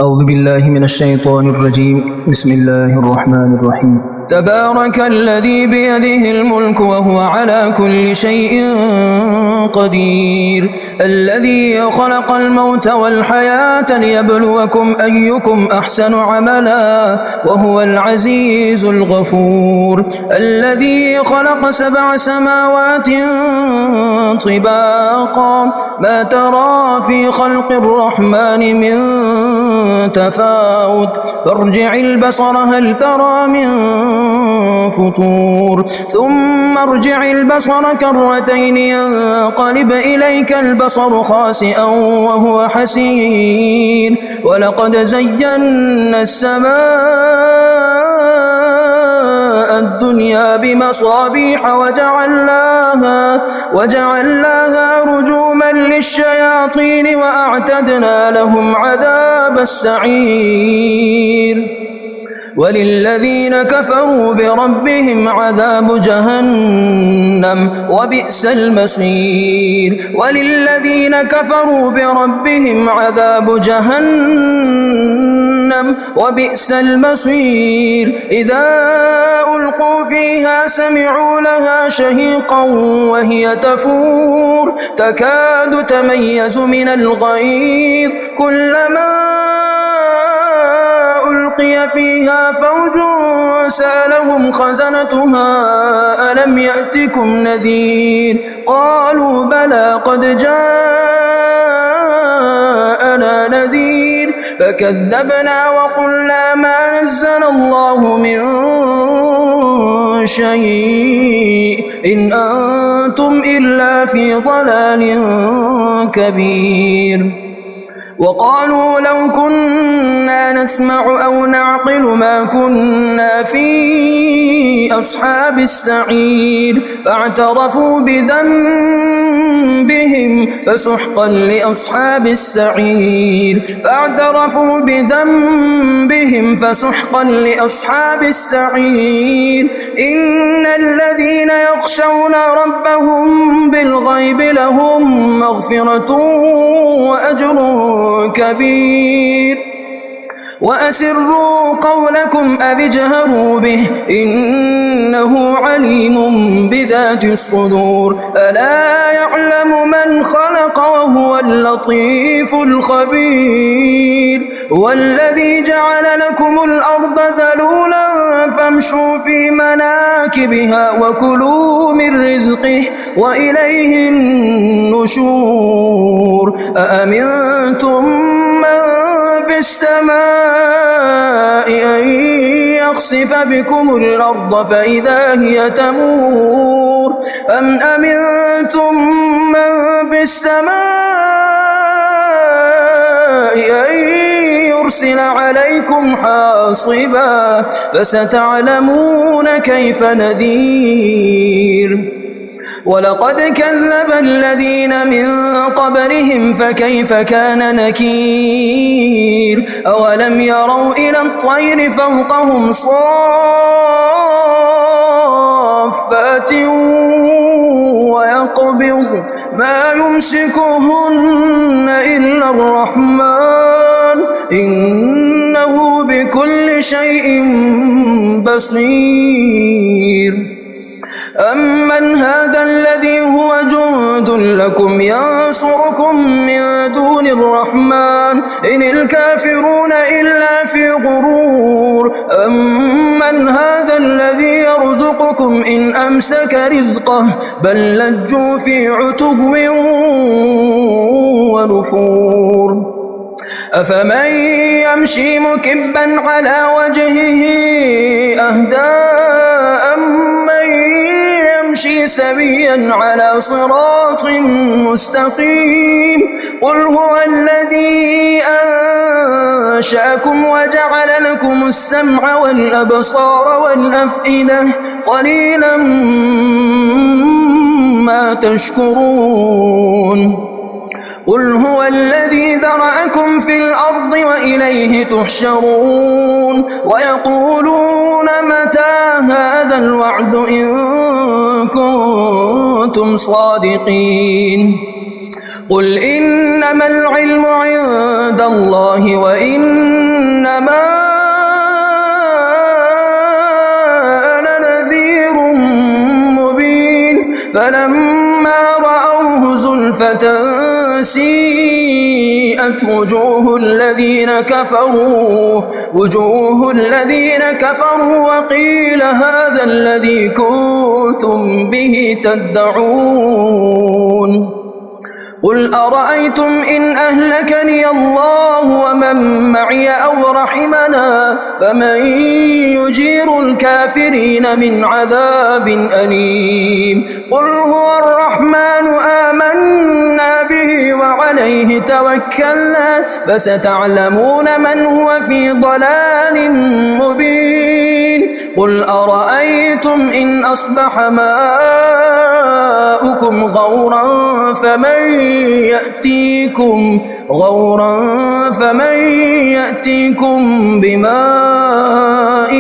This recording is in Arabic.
أعوذ بالله من الشيطان الرجيم. بسم الله الرحمن الرحيم. تبارك الذي بيده الملك وهو على كل شيء قدير، الذي خلق الموت والحياة ليبلوكم أيكم أحسن عملا وهو العزيز الغفور، الذي خلق 7 سماوات طباقا ما ترى في خلق الرحمن من تفاوت، فارجع البصر هل ترى من فطور، ثم ارجع البصر كرتين ينقلب إليك البصر خاسئا وهو حسير، ولقد زينا السماء الدنيا بمصابيح وجعلناها رجوما للشياطين وأعتدنا لهم عذاب السعير، وللذين كفروا بربهم عذاب جهنم وبئس المصير، وللذين كفروا بربهم عذاب جهنم وبئس المصير، إذا ألقوا فيها سمعوا لها شهيقا وهي تفور تكاد تميز من الغيظ، كلما ألقي فيها فوج سألهم خزنتها ألم يأتكم نذير، قالوا بلى قد جاءنا نذير، فكذبنا وقلنا ما نزل الله من شيء إن أنتم إلا في ضلال كبير، وقالوا لو كنا نسمع أو نعقل ما كنا في أصحاب السعير، فاعترفوا بذنبهم فسحقا لأصحاب السعير، فاعترفوا بذنبهم فسحقا لأصحاب السعير، إن الذين يخشون ربهم بالغيب لهم مغفرة وأجر كبير، وأسروا قولكم أو اجهروا به إنه عليم بذات الصدور، ألا يعلم من خلق وهو اللطيف الخبير، والذي جعل لكم الأرض ذلولا فامشوا في مناكبها وكلوا من رزقه وإليه النشور، أأمنتم من في السماء أن يخسف بكم الأرض فإذا هي تمور، أم أمنتم من في السماء أن يرسل عليكم حاصبا، فستعلمون كيف نذير، ولقد كذب الذين من قبلهم فكيف كان نكير، أولم يروا إلى الطير فوقهم صافات ويقبض ما يمسكهن إلا الرحمن إنه بكل شيء بصير، أمن هذا الذي هو جند لكم ينصركم من دون الرحمن إن الكافرون إلا في غرور، أمن هذا الذي يرزقكم إن أمسك رزقه بل لجوا في عتب ونفور، أفمن يمشي مكبا على وجهه أهدى أمن يمشي سويا على صراط مستقيم، قل هو الذي أنشأكم وجعل لكم السمع والأبصار والأفئدة قليلا ما تشكرون، قل هو الذي ذرأكم في الأرض وإليه تحشرون، ويقولون متى هذا الوعد إن كنتم صادقين، قل إنما العلم عند الله وإن سيئت وجوه الذين كفروا وقيل هذا الذي كنتم به تدعون قل أرأيتم إن أهلكني الله ومن معي أو رحمنا فمن يجير الكافرين من عذاب أليم قل هو الرحمن آمنا به وعليه توكلنا فستعلمون من هو في ضلال مبين قل أرأيتم إن أصبح ماؤكم غورا فمن يأتيكم بماء